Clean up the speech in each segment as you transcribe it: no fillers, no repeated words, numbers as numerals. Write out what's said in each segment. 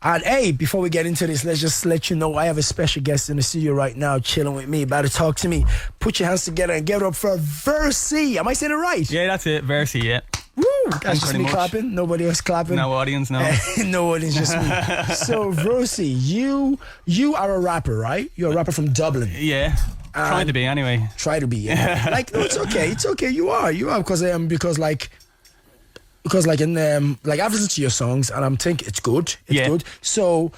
And hey, before we get into this, let's just let you know I have a special guest in the studio right now, chilling with me, about to talk to me. Put your hands together and give it up for Versey. Am I saying it right? Yeah, that's it, Versey, yeah. Woo! That's just me clapping. Nobody else clapping. No audience, no. No audience, just me. So Versey, you are a rapper, right? You're a rapper from Dublin. Yeah. Trying to be, anyway. Try to be, yeah. Like, no, it's okay. You are, because in I've listened to your songs and I'm thinking it's good. It's good. So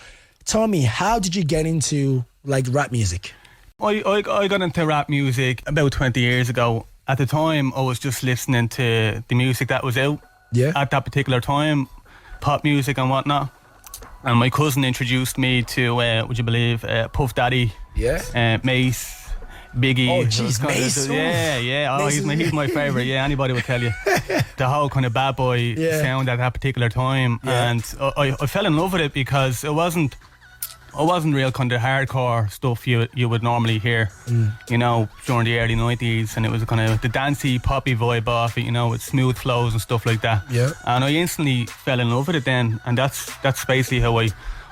tell me, how did you get into like rap music? I got into rap music about 20 years ago. At the time, I was just listening to the music that was out at that particular time, pop music and whatnot. And my cousin introduced me to, would you believe, Puff Daddy, Mace, Biggie. Oh, jeez, Mace. Yeah. Oh, he's my favourite. Yeah, anybody would tell you. The whole kind of bad boy sound at that particular time. Yeah. And I fell in love with it because it wasn't real kind of hardcore stuff you would normally hear, you know, during the early 90s. And it was kind of the dancey, poppy vibe off it, you know, with smooth flows and stuff like that. Yeah. And I instantly fell in love with it then. And that's basically how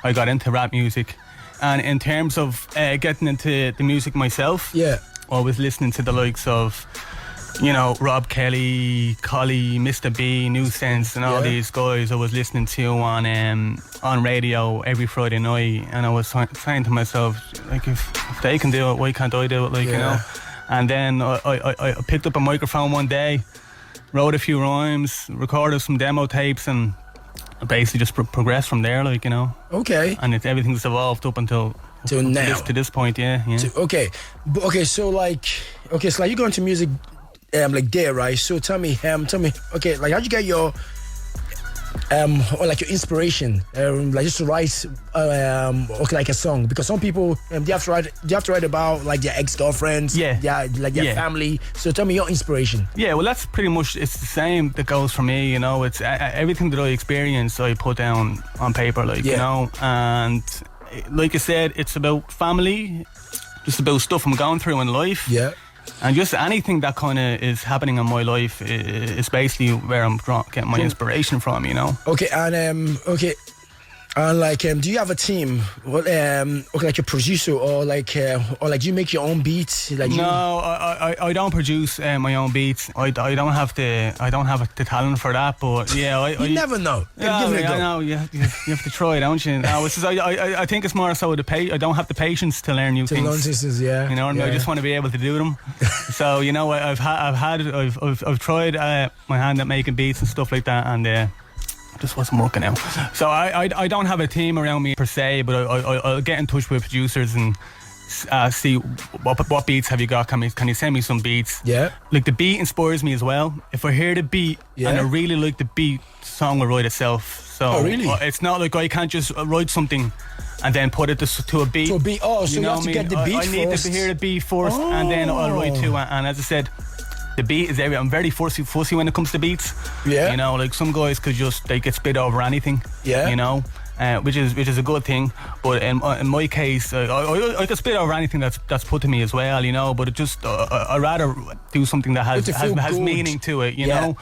I got into rap music. And in terms of getting into the music myself, I was listening to the likes of, you know, Rob Kelly, Collie, Mr. B, New Sense, and all these guys I was listening to on radio every Friday night. And I was saying to myself, like, if they can do it, why can't I do it? Like, you know. And then I picked up a microphone one day, wrote a few rhymes, recorded some demo tapes, and basically just progressed from there, like, you know. Okay. And everything's evolved up until now. To this point, So you go into music like there, right? So tell me, okay, like how'd you get your or like your inspiration, like just to write like a song? Because some people they have to write about like their ex-girlfriends, like their family. So tell me your inspiration. Yeah, well, that's pretty much, it's the same that goes for me, you know. It's everything that I experience I put down on paper, like, you know. And like I said, it's about family, just about stuff I'm going through in life. Yeah. And just anything that kind of is happening in my life is basically where I'm getting my inspiration from, you know. Okay, and do you have a team? Like a producer, or like do you make your own beats? No, I don't produce my own beats. I don't have the talent for that. But yeah, you never know. Yeah, I know. You have to try, don't you? No, I think it's more so I don't have the patience to learn new things. You know, I just want to be able to do them. So you know, I've tried my hand at making beats and stuff like that, and just wasn't working out. So I don't have a team around me per se, but I'll get in touch with producers and see what beats have you got. Can you send me some beats? Yeah. Like, the beat inspires me as well. If I hear the beat and I really like the beat, the song will write itself. So really? It's not like I can't just write something and then put it to a beat. Oh, so you have to get the beat first. I need to hear the beat first, and then I'll write to it. And as I said, the beat is everything. I'm very fussy when it comes to beats. Yeah. You know, like some guys could just, they get spit over anything. Yeah. You know, which is a good thing. But in my case, I could spit over anything that's put to me as well. You know, but it just I rather do something that has meaning to it. You know.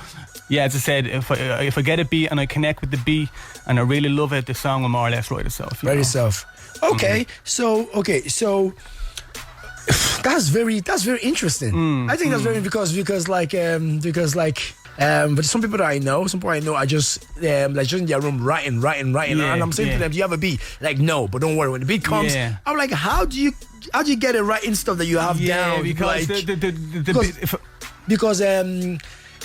Yeah, as I said, if I get a beat and I connect with the beat and I really love it, the song will more or less write itself. Write itself. Okay. So. That's very interesting. I think that's very because but some people I know are just like just in their room writing, and I'm saying to them, do you have a beat? Like, no, but don't worry, when the beat comes, I'm like, how do you get it right in stuff that you have down? Because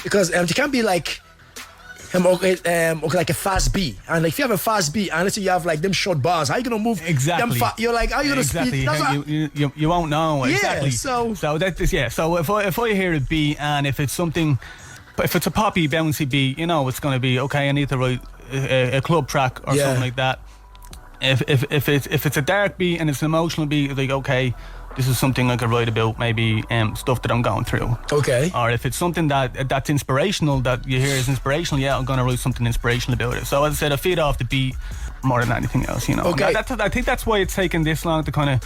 because it can't be like like a fast beat, and like if you have a fast beat and let's say you have like them short bars, how are you gonna move exactly them you're like, how are you gonna speed? You won't know exactly. So that is so if I hear a beat, and if it's something, if it's a poppy bouncy beat, you know, it's gonna be okay, I need to write a club track or something like that. If it's a dark beat and it's an emotional beat, like, okay, this is something I could write about, maybe stuff that I'm going through. Okay. Or if it's something that's inspirational, that you hear is inspirational, I'm going to write something inspirational about it. So as I said, I feed off the beat more than anything else, you know. Okay. I think that's why it's taken this long to kind of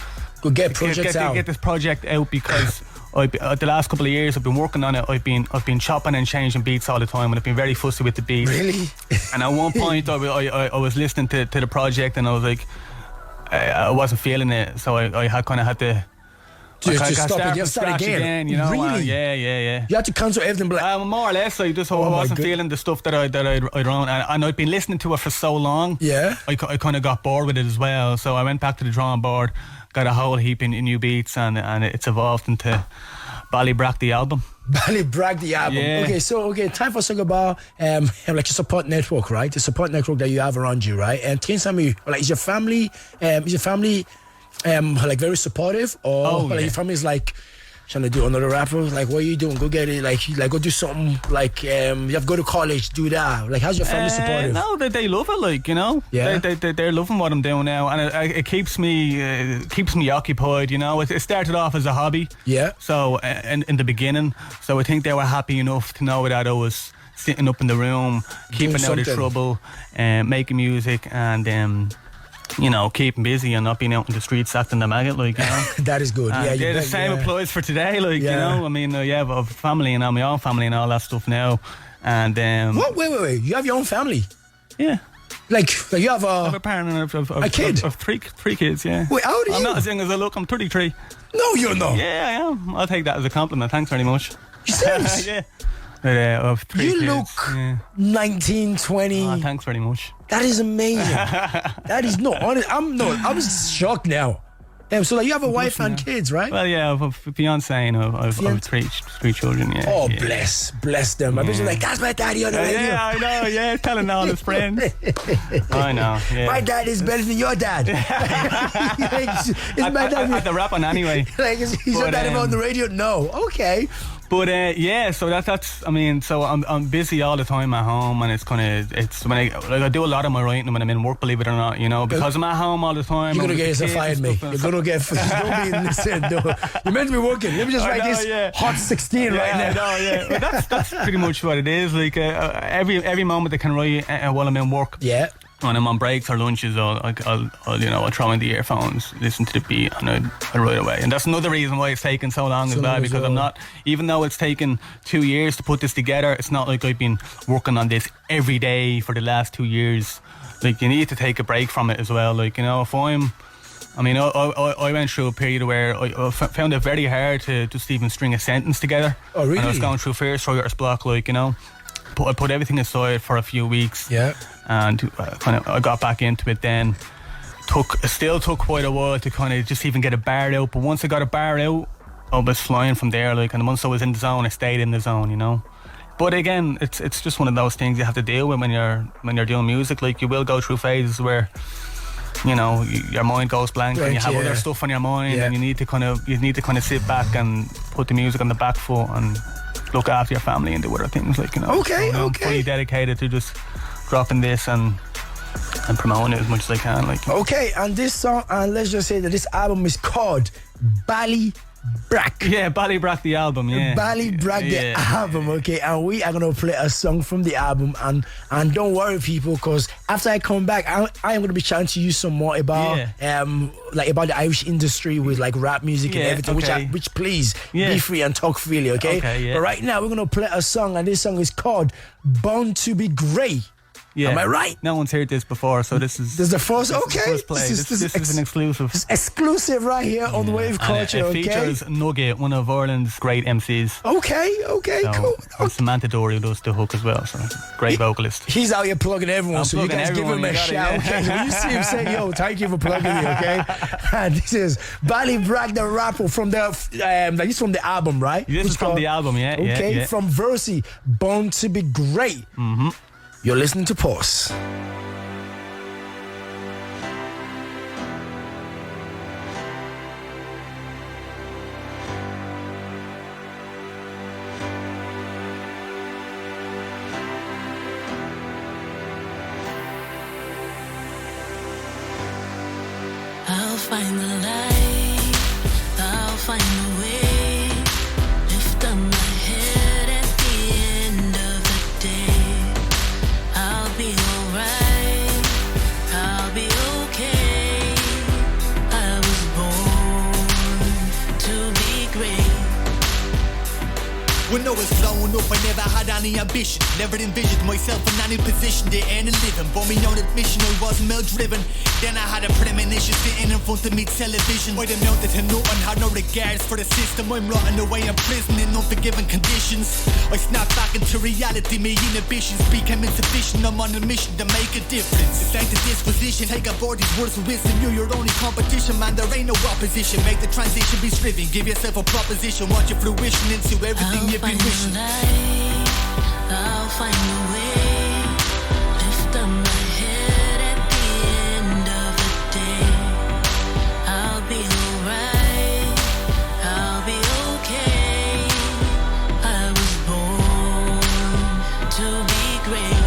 get this project out, because the last couple of years I've been working on it. I've been chopping and changing beats all the time, and I've been very fussy with the beats. Really? And at one point I was listening to the project, and I was like, I wasn't feeling it, so I had to just stop it, start again. You know? Really? Yeah. You had to cancel everything, but more or less. I wasn't feeling the stuff that I'd wrote, and I'd been listening to it for so long. Yeah. I kind of got bored with it as well. So I went back to the drawing board, got a whole heap in new beats, and it's evolved into Ballybrack the album. Ballybrack the album. Yeah. Okay, time for talking about like your support network, right? The support network that you have around you, right? And can you tell me, like, is your family like very supportive, or like your family is like trying to do another rapper? Like, what are you doing? Go get it. Like go do something. Like, you have to go to college, do that. Like, how's your family supportive? No, they love it. Like, you know, yeah, they're loving what I'm doing now, and it keeps me occupied. You know, it started off as a hobby. Yeah. So in the beginning, so I think they were happy enough to know that I was sitting up in the room, keeping out of trouble, making music, and you know, keeping busy and not being out in the streets acting the maggot, like, you know. That is good. Yeah, the same applies for today, like, you know. I mean, I've family and my own family and all that stuff now. And what? Wait! You have your own family? Yeah. Like you have I have a partner of a kid of three kids. Yeah. Wait, how old are you? I'm not as young as I look. I'm 33. No, you're not. Yeah, I am. I'll take that as a compliment. Thanks very much. You serious? Yeah. Of 3 you kids. look 19, 20. Oh, thanks very much. That is amazing. That is not honest. I was shocked now. So like you have a wife and kids, right? Well, yeah, I have a fiance and I've three children. Yeah. Oh, yeah. bless them. I was like, that's my daddy on the radio. Yeah, I know. Yeah, telling all his friends. I know. Yeah. My dad is better than your dad. Is my dad at the rapping anyway? Like, is your dad on the radio? No. Okay. But yeah, so that's. I mean, so I'm busy all the time at home, and it's when I do a lot of my writing when I'm in work. Believe it or not, you know, because I'm at home all the time. You're gonna get yourself fired, mate. You're gonna get. Don't be listen. You're meant to be working. Let me just write this hot 16 right now. No, yeah. But that's pretty much what it is. Like every moment I can write while I'm in work. Yeah. When I'm on breaks or lunches, I'll throw in the earphones, listen to the beat, and I write away. And that's another reason why it's taken so long as well, because I'm not, even though it's taken 2 years to put this together, it's not like I've been working on this every day for the last 2 years. Like, you need to take a break from it as well. Like, you know, I went through a period where I found it very hard to just even string a sentence together. Oh, really? And I was going through first writer's block, like, you know. But I put everything aside for a few weeks. Yeah. And I got back into it then. It still took quite a while to kind of just even get a bar out. But once I got a bar out, I was flying from there. Like, and once I was in the zone, I stayed in the zone, you know. But again, it's just one of those things you have to deal with when you're doing music. Like, you will go through phases where, you know, your mind goes blank and you have other stuff on your mind, and you need to kind of sit back and put the music on the back foot and look after your family and do other things, like, you know. Okay. I'm fully dedicated to just dropping this and promoting it as much as I can, like. Okay, and this song, and let's just say that this album is called Ballybrack. Yeah, Ballybrack the album, yeah. Ballybrack the album, okay. And we are going to play a song from the album. And don't worry, people, because after I come back, I am going to be chatting to you some more about about the Irish industry with like rap music and everything, which please be free and talk freely, okay? But right now, we're going to play a song, and this song is called Born to be Great. Yeah. Am I right? No one's heard this before, so this is the first. Okay, first play. This is an exclusive. It's exclusive right here on the Wave Culture. It features Nugget, one of Ireland's great MCs. Okay, cool. And Samantha Dory, who does the hook as well. So great vocalist. He's out here plugging everyone, so you guys give him a shout. Okay, so when you see him, say, "Yo, thank you for plugging me." Okay, and this is Ballybrack the rapper from the he's from the album, right? This is from the album, yeah. Okay, from Versey, Born to be Great. Mm-hmm. You're listening to Pulse. I'll find the light, I'll find the way, lift up my head at the end of the day. I'll be alright, I'll be okay. I was born to be great. When I was growing up, I never had any ambition. Never envisioned myself in any position to earn a living. But me own admission, I wasn't well-driven. Then I had a premonition sitting in front of me television. I'd amounted to nothing, had no regards for the system. I'm rotting away in prison in unforgiving conditions. I snapped back into reality, my inhibitions became insufficient. I'm on a mission to make a difference. It's like the disposition, take aboard these words of wisdom. You're your only competition, man, there ain't no opposition. Make the transition be striven, give yourself a proposition. Watch your fruition into everything you've been wishing. I'll find a way. Lift up my head at the end of the day. I'll be alright. I'll be okay. I was born to be great.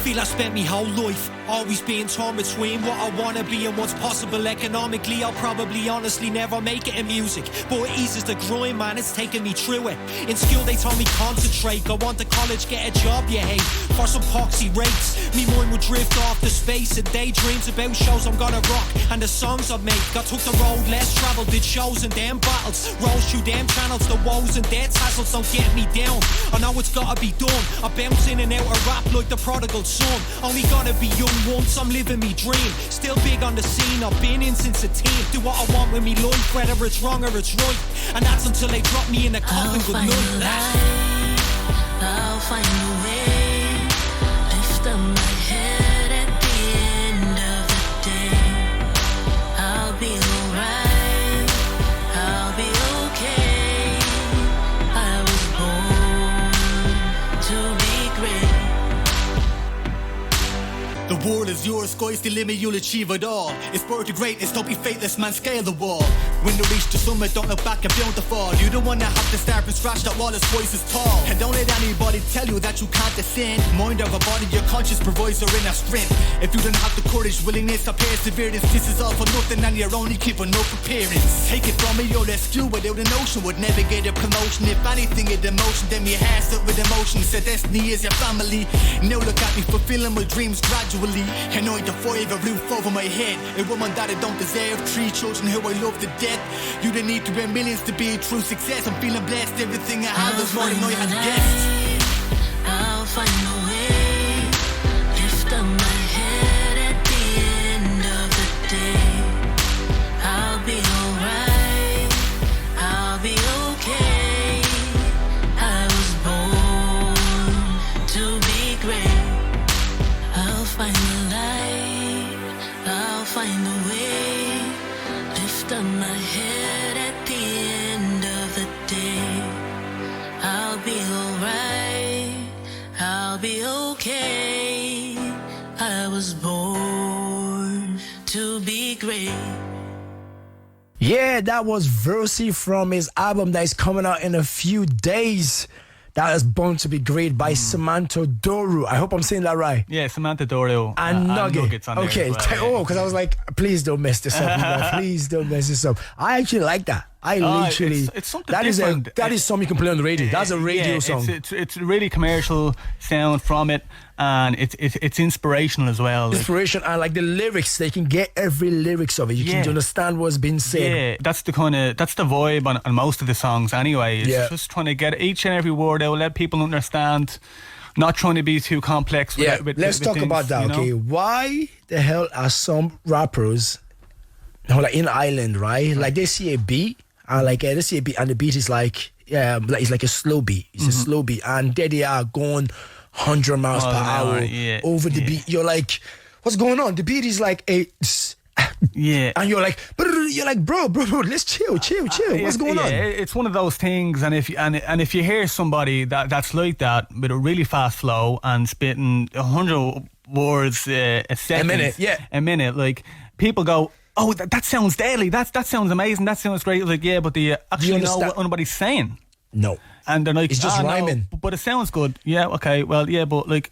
Feel I spent me whole life always being torn between what I wanna be and what's possible economically. I'll probably honestly never make it in music, but it eases the grind, man, it's taking me through it. In school they told me concentrate, go on to college, get a job you hate. For some poxy rates, me mind would drift off to space and daydreams about shows I'm gonna rock and the songs I've made. Got took the road less travelled, did shows and them battles, rose through them channels, the woes and dead tassels don't get me down. I know it's gotta be done, I bounce in and out of rap like the prodigal son. Only gonna be young once, I'm living me dream. Still big on the scene, I've been in since a teen. Do what I want with me life, whether it's wrong or it's right. And that's until they drop me in a coffin. Good night. I'll find a way. Lift up my head at the end of the day. I'll be alright. I'll be okay. I was born to be great. The world is yours, sky's the limit, you'll achieve it all. It's birth to greatness, don't be faithless, man, scale the wall. When you reach the summit, don't look back and beyond the fall. You don't wanna have to start from scratch, that wall is twice as tall. And don't let anybody tell you that you can't descend. Mind over body, your conscience provides your inner strength. If you don't have the courage, willingness or perseverance, this is all for nothing and you're only keeping up appearance. Take it from me, you're rescue without an ocean, would never get a promotion. If anything is emotion, then your hands up with emotion. So destiny is your family. Now look at me, fulfilling my dreams gradually. And 9 to 5, a roof over my head. A woman that I don't deserve, 3 children who I love to death. You don't need to earn millions to be a true success. I'm feeling blessed, everything I have is more than I had guessed. I'll find a way. Lift up my head at the end of the day. I'll be alright. I'll be okay. I was born to be great. I'll find the light. I'll find a way. Lift up my head at the end of the day. I'll be alright. I'll be okay. I was born to be great. Yeah, that was Versey from his album that is coming out in a few days. That is Born to Be Great by Samantha Doru. I hope I'm saying that right. Yeah, Samantha Doru and Nuggets on okay, there as well, oh, because I was like, please don't mess this up. Please don't mess this up. I actually like that. I literally, it's something that different. That is something you can play on the radio. That's a radio song. It's a really commercial sound from it, and it's inspirational as well. Inspiration and like the lyrics, they can get every lyrics of it. You can understand what's been said. Yeah, that's the vibe on most of the songs anyway. It's just trying to get each and every word out, let people understand. Not trying to be too complex. Let's talk about that. Okay, why the hell are some rappers, like in Ireland, right? Like they see a beat. And like they see a beat, and the beat is like it's like a slow beat. It's a slow beat, and there they are going 100 miles per hour over the beat. You're like, what's going on? The beat is like a and you're like, bro, let's chill. What's going on? It's one of those things, and if you hear somebody that's like that with a really fast flow and spitting 100 words a second, a minute, like people go, oh, that sounds deadly. That sounds amazing. That sounds great. Like, yeah, but do you actually know what anybody's saying? No. And they're like, it's just rhyming. No, but it sounds good. Yeah, okay. Well, yeah, but like,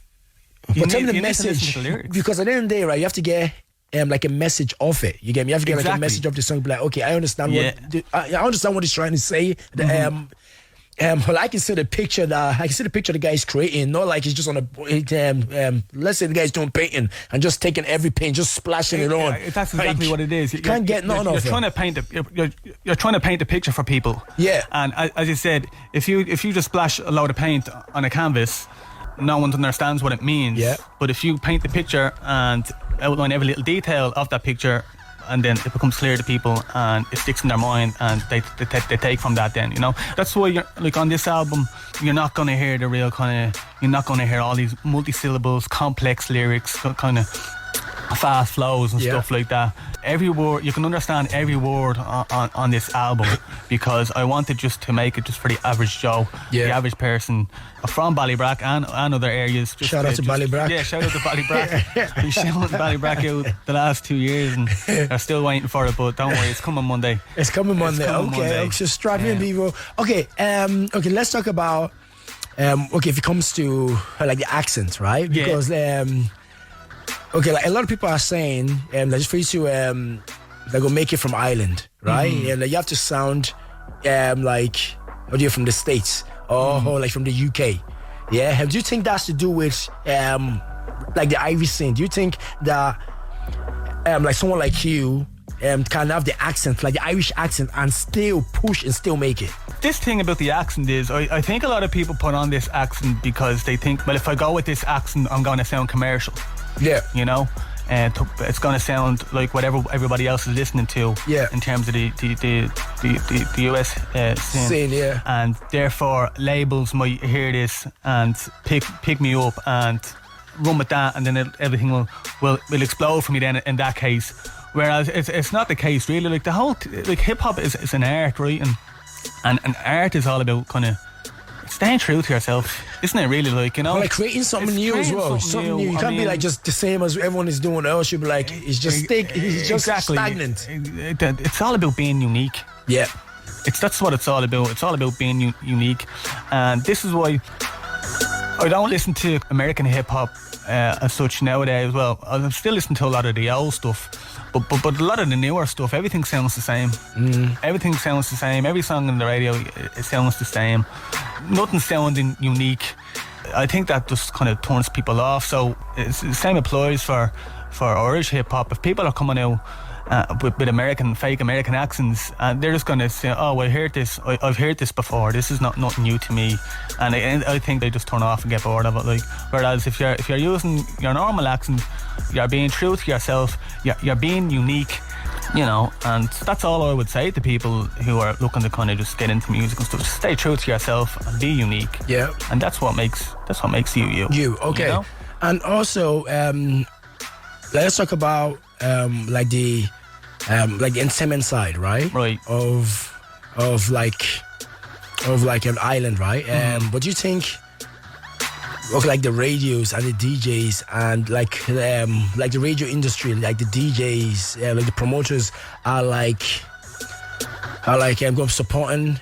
but tell me the message, because at the end of the day, right, you have to get like a message of it. You get me? You have to get like a message of the song. Be like, okay, I understand I understand what he's trying to say. well, I can see the picture the guy's creating. Not like he's just on let's say the guy's doing painting and just taking every paint, just splashing it on. That's exactly what it is. You can't get none of it. You're trying to paint a picture for people. Yeah. And as you said, if you just splash a load of paint on a canvas, no one understands what it means. Yeah. But if you paint the picture and outline every little detail of that picture, and then it becomes clear to people and it sticks in their mind, and they take from that. Then that's why you're like on this album, you're not going to hear the real you're not going to hear all these multi-syllables, complex lyrics, kind of fast flows and stuff like that. Every word, you can understand every word on this album, because I wanted just to make it just for the average Joe, the average person from Ballybrack and other areas. Shout out to Ballybrack. Yeah, shout out to Ballybrack. We've shown Ballybrack out the last 2 years and they're still waiting for it, but don't worry, it's coming Monday. It's coming Monday. Okay, so strap in, people. Okay, let's talk about if it comes to like the accent, right? Because okay, like a lot of people are saying that just for you to like go make it from Ireland, right? And like, you have to sound like you're from the States or like from the UK. Yeah, do you think that's to do with like the Irish scene? Do you think that like someone like you can have the accent, like the Irish accent, and still push and still make it? This thing about the accent is, I think a lot of people put on this accent because they think, well, if I go with this accent, I'm going to sound commercial. Yeah. And it's going to sound like whatever everybody else is listening to. Yeah. In terms of the US scene. Yeah. And therefore, labels might hear this and pick me up and run with that, and then everything will explode for me then in that case. Whereas it's not the case really. Like the whole hip hop is an art, right? And art is all about kind of staying true to yourself, isn't it? Really, like like creating something new as well. Something new. You can't be like just the same as everyone is doing else. You'll be like, it's just stagnant. It's all about being unique. Yeah, that's what it's all about. It's all about being unique, and this is why I don't listen to American hip hop as such nowadays. Well, I'm still listening to a lot of the old stuff. But a lot of the newer stuff, everything sounds the same. Everything sounds the same. Every song on the radio, it sounds the same. Nothing sounding unique. I think that just kind of turns people off. So the same applies for Irish hip hop. If people are coming out with fake American accents, and they're just going to say, "Oh, I heard this. I've heard this before. This is nothing new to me," and I think they just turn off and get bored of it. Like, whereas if you're using your normal accent, you're being true to yourself. You're being unique, and that's all I would say to people who are looking to kind of just get into music and stuff. Just stay true to yourself and be unique. Yeah, and that's what makes you. You okay? And also, let's talk about like the entertainment side, right? Right. Of an island, right? But do you think like the radios and the DJs and like the radio industry, like the DJs, like the promoters are supporting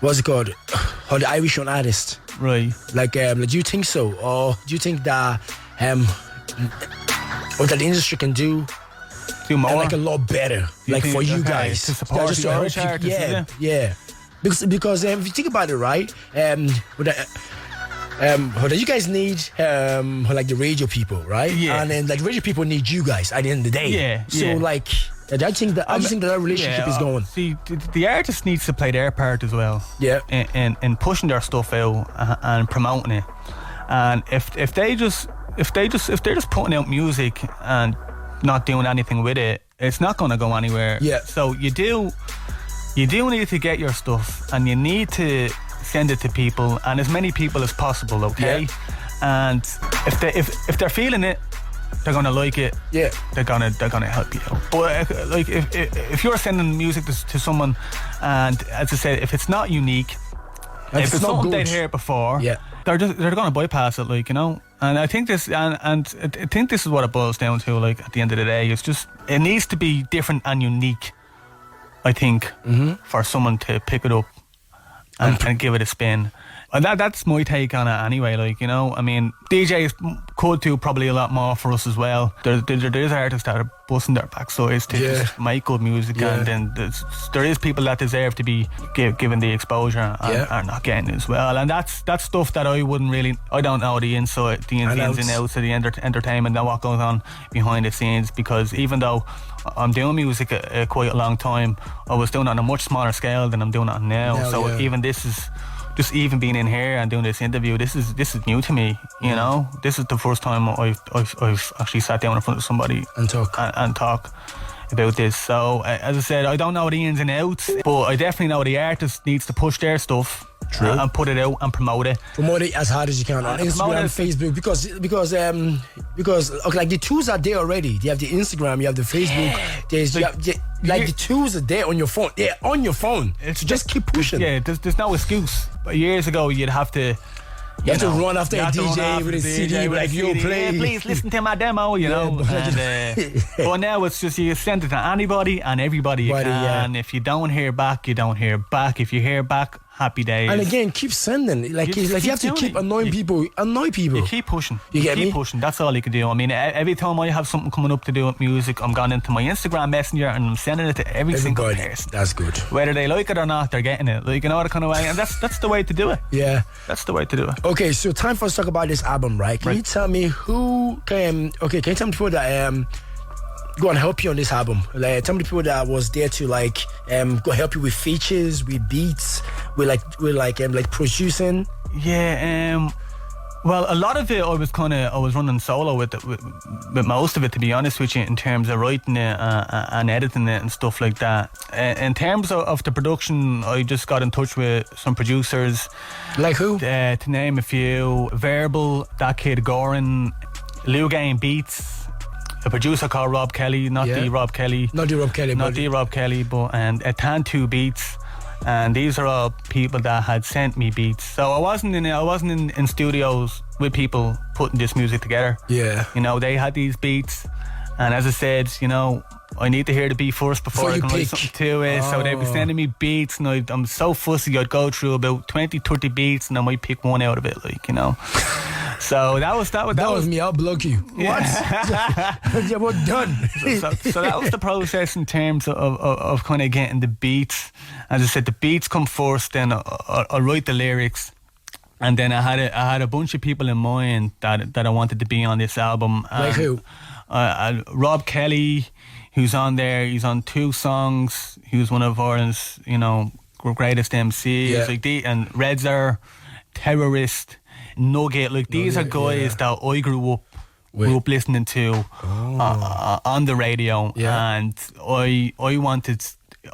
what's it called? Or the Irish young artist, right? Like do you think so, or do you think that what that the industry can do more, like a lot better, like for you guys to support the Irish artists? Yeah. Because if you think about it, right? You guys need like the radio people, right? Yeah. And then like radio people need you guys at the end of the day. Yeah. So like, I just think that relationship is going. See, the artist needs to play their part as well. Yeah. In pushing their stuff out and promoting it. And if they're just putting out music and not doing anything with it, it's not going to go anywhere. Yeah. So you do need to get your stuff, and you need to send it to people, and as many people as possible. Okay. Yeah. And if they're feeling it, they're gonna like it. Yeah. They're gonna help you out. But like if you're sending music to someone, and as I said, if it's not unique, if it's something they'd heard before, yeah, they're gonna bypass it, like, And I think this I think this is what it boils down to. Like, at the end of the day, it's just, it needs to be different and unique, I think, for someone to pick it up and give it a spin. That's my take on it anyway. Like, you know, I mean, DJs could do probably a lot more for us as well. There's artists that are busting their backsides to just make good music, and then there is people that deserve to be given the exposure and are not getting it as well. And that's stuff that I don't know the ins and outs of the entertainment and what goes on behind the scenes, because even though I'm doing music quite a long time, I was doing it on a much smaller scale than I'm doing it now. So even this is just even being in here and doing this interview, this is new to me. You know, this is the first time I've actually sat down in front of somebody and talk about this. So as I said, I don't know the ins and outs, but I definitely know the artist needs to push their stuff. And put it out and promote it. Promote it as hard as you can on Instagram, Facebook, because okay, like the tools are there already. You have the Instagram, you have the Facebook. There's the tools are there on your phone. They're on your phone. So just keep pushing. Yeah, there's no excuse. But years ago, you'd have to. You have to run after a DJ with a CD, like, yo, play. Yeah, please listen to my demo, you know. But now it's just you send it to anybody and everybody you can. If you don't hear back, you don't hear back. If you hear back, happy days. And again, keep sending. You have to keep annoying people. Annoy people. You keep pushing. Keep pushing. That's all you can do. I mean, every time I have something coming up to do with music, I'm going into my Instagram Messenger and I'm sending it to every single person. That's good. Whether they like it or not, they're getting it. Like, you know, that kind of way. And that's the way to do it. Yeah. That's the way to do it. Okay, so time for us to talk about this album, right? Can you tell me who can you tell me people that go and help you on this album? Like, tell me the people that was there to go help you with features, with beats, with producing. Yeah, well, a lot of it I was running solo with most of it, to be honest with you, in terms of writing it and editing it and stuff like that. In terms of the production, I just got in touch with some producers. Like who? To name a few: Verbal, That Kid Goran, Lou Game Beats, a producer called Rob Kelly, not the Rob Kelly, but and Tantu Beats. And these are all people that had sent me beats. So I wasn't in studios with people putting this music together. Yeah. You know, they had these beats, and as I said, you know, I need to hear the beat first before I can write something to it. So they were sending me beats, and I'm so fussy, I'd go through about 20-30 beats and I might pick one out of it, like, you know. So that was me. I'll block you. Yeah. What? Yeah, we're done. So that was the process in terms of kind of getting the beats. As I said, the beats come first, then I'll write the lyrics, and then I had a bunch of people in mind that I wanted to be on this album. Like who? Rob Kelly, who's on there. He's on 2 songs. He was one of Ireland's, you know, greatest MCs. Yeah. Like and Redzer, Terrorist, Nugget. Like, these are guys that I grew up listening to on the radio, and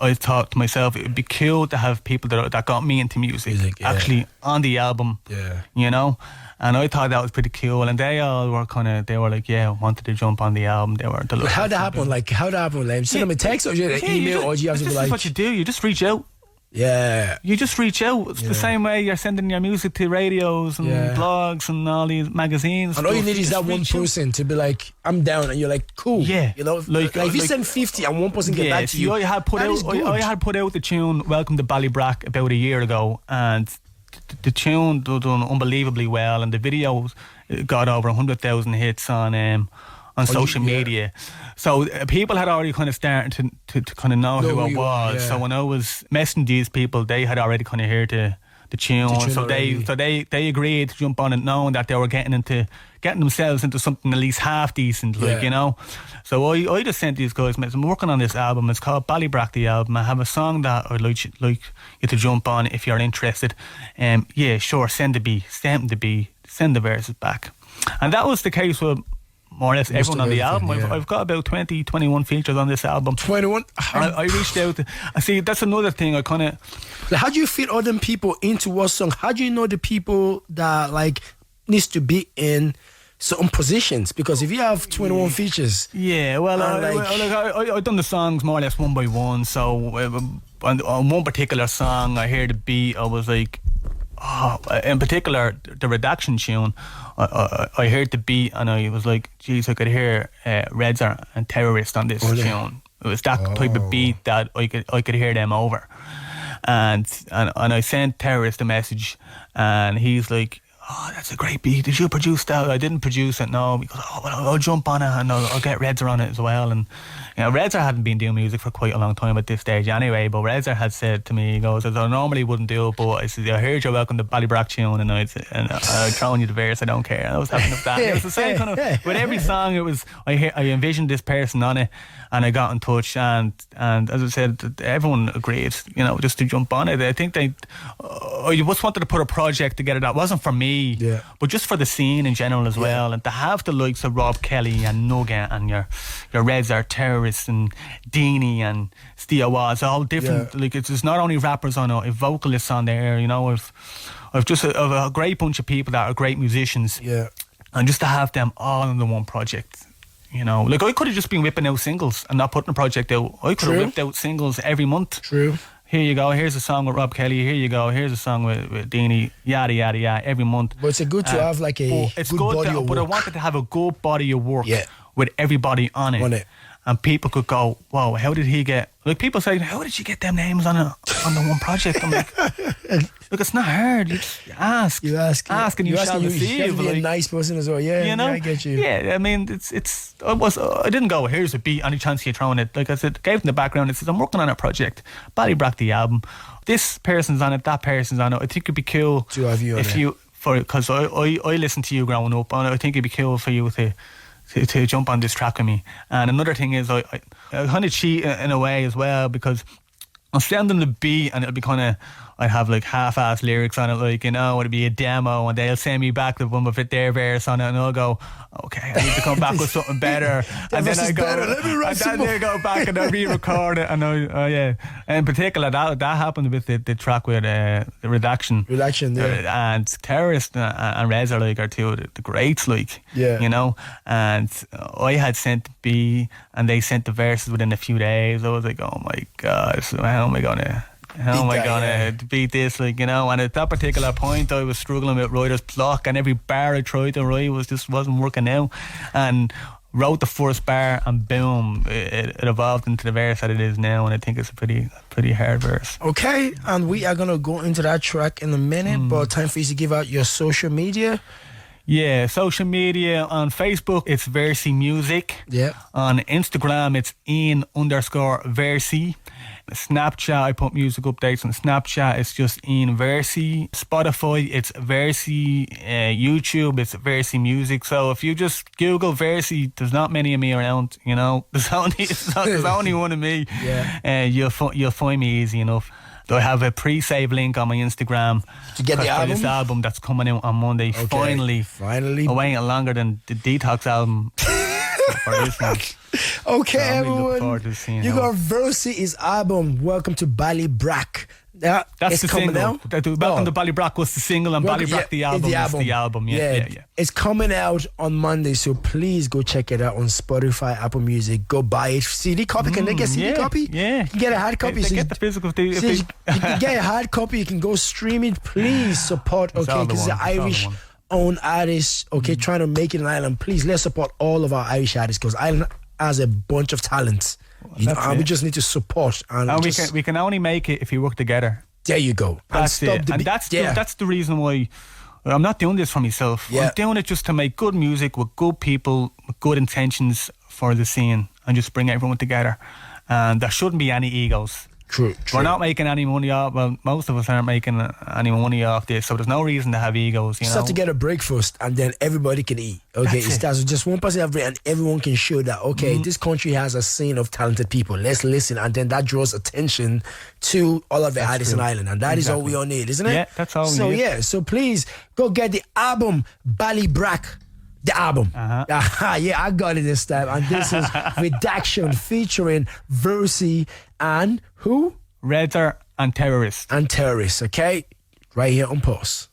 I thought to myself, it would be cool to have people that got me into music actually on the album. Yeah. You know? And I thought that was pretty cool, and they all were like, wanted to jump on the album. They were delighted. How'd that happen? Like, send them a text or email, or do you have to be like... This is what you do. You just reach out. Yeah. You just reach out. It's the same way you're sending your music to radios and blogs and all these magazines. And all you need is that one person to be like, I'm down, and you're like, cool. Yeah. You know, like if you send 50 and one person get back to you, I had put out the tune Welcome to Ballybrack about a year ago, and the tune done unbelievably well, and the video got over 100,000 hits on social media. So people had already kind of started to kind of know who I was. So when I was messaging these people, they had already kind of heard the tune. So they agreed to jump on it, knowing that they were getting themselves into something at least half decent, like, you know. So I just sent these guys, I'm working on this album. It's called Ballybrack, the album. I have a song that I'd like you to jump on if you're interested. Sure, send the beat, send the verses back. And that was the case with more or less everyone on the album. I've got about 21 features on this album. 21? I reached out. See, that's another thing. I kind of... How do you fit all them people into what song? How do you know the people that needs to be in certain positions? Because if you have 21 features... Yeah, well, I've done the songs more or less one by one. So on one particular song, I heard the beat, I was like... in particular, the Redaction tune, I heard the beat and I was like, geez, I could hear Redzer and Terrorist on this tune. It was that type of beat that I could hear them over. and I sent Terrorist a message, and he's like, "Oh, that's a great beat. Did you produce that?" I didn't produce it, no. Because I'll jump on it and I'll get Redzer on it as well. And Redzer hadn't been doing music for quite a long time at this stage anyway. But Redzer had said to me, he goes, "I normally wouldn't do it, but I said, I heard you're welcome to Ballybrack tune, and I'm throwing you the verse. I don't care." And I was having that. It was the same kind of with every song. It was I envisioned this person on it, and I got in touch, and as I said, everyone agreed, just to jump on it. I think I just wanted to put a project together that wasn't for me, but just for the scene in general as well, and to have the likes of Rob Kelly and Nugget and your Redzer, Terrorist and Deanie and Steve Watts, all different. Like it's not only rappers on it, vocalists on there. I've just a great bunch of people that are great musicians, and just to have them all in the one project. Like I could have just been whipping out singles and not putting a project out. I could have whipped out singles every month. True. Here you go, here's a song with Rob Kelly, here you go, here's a song with Deanie, yada yada yada, every month. But it's good to have like a good body of work. But I wanted to have a good body of work with everybody on it. And people could go, "Wow, how did he get..." Like people say, "How did you get them names on the one project?" I'm like, look, it's not hard. You just ask. You ask and you shall receive. You have to be a nice person as well. Yeah, I get you. Yeah, I mean, I didn't go, "Here's a beat, any chance you're throwing it." Like I said, gave them the background. It says, "I'm working on a project, Ballybrack the album. This person's on it, that person's on it. I think it'd be cool to have you on it." Because I listened to you growing up, and I think it'd be cool for you to jump on this track with me. And another thing is I kind of cheat in a way as well, because I'll send them the beat and it'll be kind of, I'd have like half-ass lyrics on it, like, it'd be a demo, and they'll send me back the one with their verse on it, and I'll go, "Okay, I need to come back with something better." And then I go, they go back and I re-record it, and in particular that happened with the track with the Redaction, and Terrorist and Redzer are two of the greats, and I had sent B and they sent the verses within a few days. I was like, "Oh my God, so how am I gonna beat this?" And at that particular point I was struggling with writer's block, and every bar I tried to write wasn't working out, and wrote the first bar, and boom, it evolved into the verse that it is now, and I think it's a pretty hard verse. Okay, and we are gonna go into that track in a minute, but time for you to give out your social media. Yeah, social media. On Facebook, it's Versey Music. Yeah. On Instagram, it's Ian_Versey. Snapchat, I put music updates on Snapchat. It's just Ian Versey. Spotify, it's Versey. YouTube, it's Versey Music. So if you just Google Versey, there's not many of me around. There's only one of me. Yeah. You'll find me easy enough. I have a pre-save link on my Instagram to get the album? This album that's coming out on Monday. Okay. Finally. I waited longer than the Detox album for this one. Okay, so everyone. You got Versey's album. Welcome to Ballybrack. That's the coming single. out. Welcome to Ballybrack was the single, and Ballybrack the album is the album. Yeah. It's coming out on Monday, so please go check it out on Spotify, Apple Music. Go buy it. CD copy. Can they get CD copy? Yeah. You can get a hard copy. They get the physical. You can get a hard copy. You can go stream it. Please support. Okay, because it's an Irish-owned artist. Okay, trying to make it an island. Please, let's support all of our Irish artists, because Ireland has a bunch of talent. We just need to support, and we can only make it if we work together. There you go. That's it. And that's the reason why I'm not doing this for myself. Yeah. I'm doing it just to make good music with good people, with good intentions for the scene, and just bring everyone together. And there shouldn't be any egos. True. We're not making any money off. Well, most of us aren't making any money off this, so there's no reason to have egos. You have to get a break first, and then everybody can eat. Okay, it starts with just one person every, and everyone can show that. Okay, this country has a scene of talented people. Let's listen, and then that draws attention to all of the artists in Ireland, and that is all we all need, isn't it? Yeah, that's all we need. So please go get the album Ballybrack. The album. Yeah, I got it this time. And this is Redaction featuring Versey and who? Redzer and Terrorist. Okay? Right here on Pulse.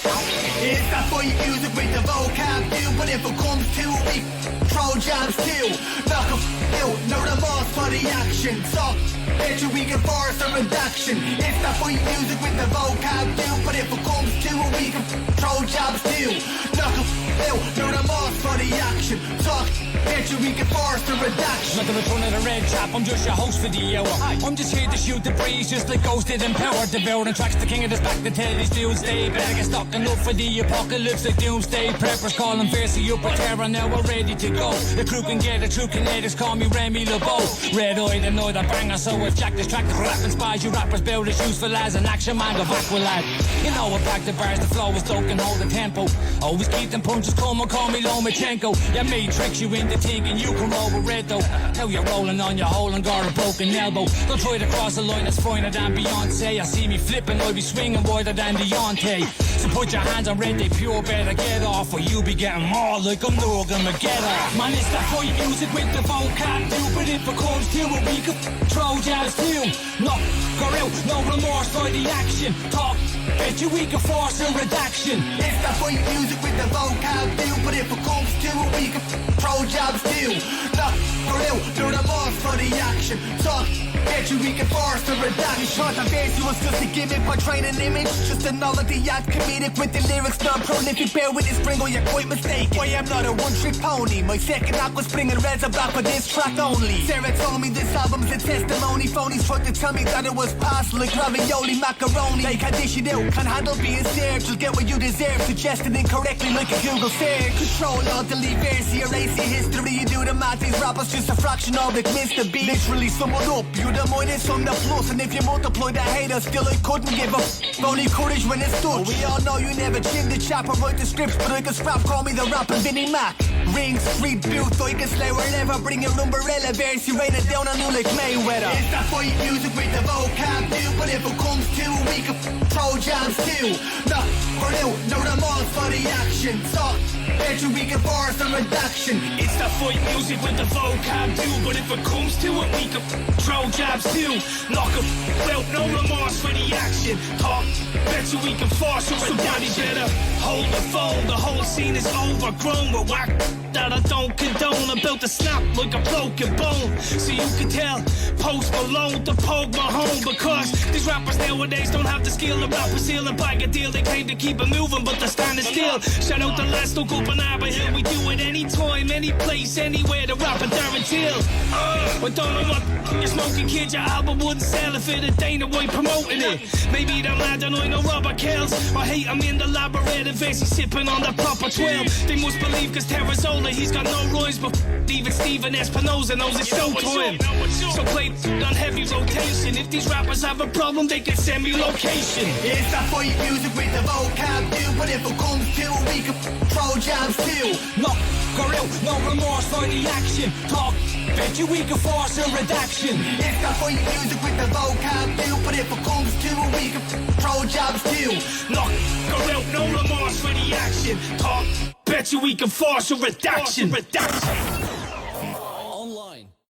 It's that fight music with the vocab deal, but if it comes to it, we throw jabs too. Knock a out, no remorse for the action. So, bet you we can force a redaction. It's that fight music with the vocab deal, but if it comes to it, we can throw jabs too. Knock a out, no remorse for the action. So, bet you we can force a redaction. Not the return of the red trap, I'm just your host for the hour. I'm just here to shoot the breeze, just like Ghost did in Power. Devouring tracks, the king of this back to tell these dudes stay. Better get stocking up for the apocalypse like doomsday. Preppers calling Versey up with terror, now we're ready to go. The crew can get it, true kinetics, call me Remy LeBeau. Red-eyed and know the banger, so if Jack this track, the rapping spies, you rappers build as useful as an action man, go back with lad. You know I pack the bars, the flow is dope and hold the tempo. Always keep them punches coming, call me Lomachenko. Yeah, me tricks you into thinking you can roll with red though. Now you're rolling on your hole and got a broken elbow. Don't try to cross the line, it's finer than Beyonce. I see me flipping, I'll be swinging wider than Deontay. So put your hands on red, they pure, better get off, or you be getting more like I'm Logan McGether. Man, it's that fight music with the vocab too, but if it comes to it, we can throw jabs too. Knock her out, no remorse for the action. Talk, bet you we can force a redaction. It's that fight music with the vocab deal, but if it comes to it, we can throw jabs too. Knock her out, no remorse for the action. Talk, bet you we can force a redaction. Short and Versey was just a gimmick, portraying an image. Just a novelty act, comedic with the lyrics, not prolific. Bear with this Gringo, you're quite mistaken. I am not a one-trick pony. My second act was bringing reds and black for this track only. Sarah told me this album's a testimony. Phonies tried to tell me that it was past like ravioli macaroni. Like I dish it out, can't handle being served. You'll get what you deserve, suggested incorrectly like a Google search. Control, alt, delete, Versey, erase your history. You do the math, these rappers just a fraction of it, Mr. B. Literally someone up, you the minus, I'm the plus. And if you multiply the haters, still I couldn't give up. Only courage when it's done. We all know you never chin the chap or write the scripts, but I can scrap, call me the rapper Vinnie Mac. Ring, street, booth, I can slay wherever. Bring your umbrella, Versey, rain it down on you like Mayweather. It's that fight music with the vocab deal, but if it comes to it, we can throw jabs too. Knock her out, no remorse for the action. Talk, bet you we can force a redaction. It's that fight music with the vocab too, but if it comes to it, we can throw jabs too. Knock 'em out, no remorse for the action. Talk, bet you we can force a redaction. Somebody better hold the phone, the whole scene is overgrown with whack that I don't condone. I'm built to snap like a broken bone, so you can tell Post Malone to poke my home, because these rappers nowadays don't have the skill to rap a seal and bag a deal. They claim to keep it moving, but they're standing still. Shout out to Last Look Up and Arbor Hill. We do it anytime, any place, anywhere. The rapper Darren Till. I don't know what you're smoking, kid. Your album wouldn't sell if it had Dana White promoting it. Maybe they're mad and I know Robert Kells. I hate him in the labyrinth and Versey sipping on the proper 12. They must believe cause Terrazola, he's got no rhymes, but even Steven Espinosa knows it's showtime. So play on heavy rotation. If these rappers have a problem, they can send me location. It's that fight music with the vocab deal, but if it comes to it, we can throw jabs too. Knock her out, no remorse for the action. Talk, bet you we can force a redaction. It's that fight music with the vocab deal, but if it comes to it, we can throw jabs too. Knock her out, no remorse for the action. Talk, bet you we can force a redaction.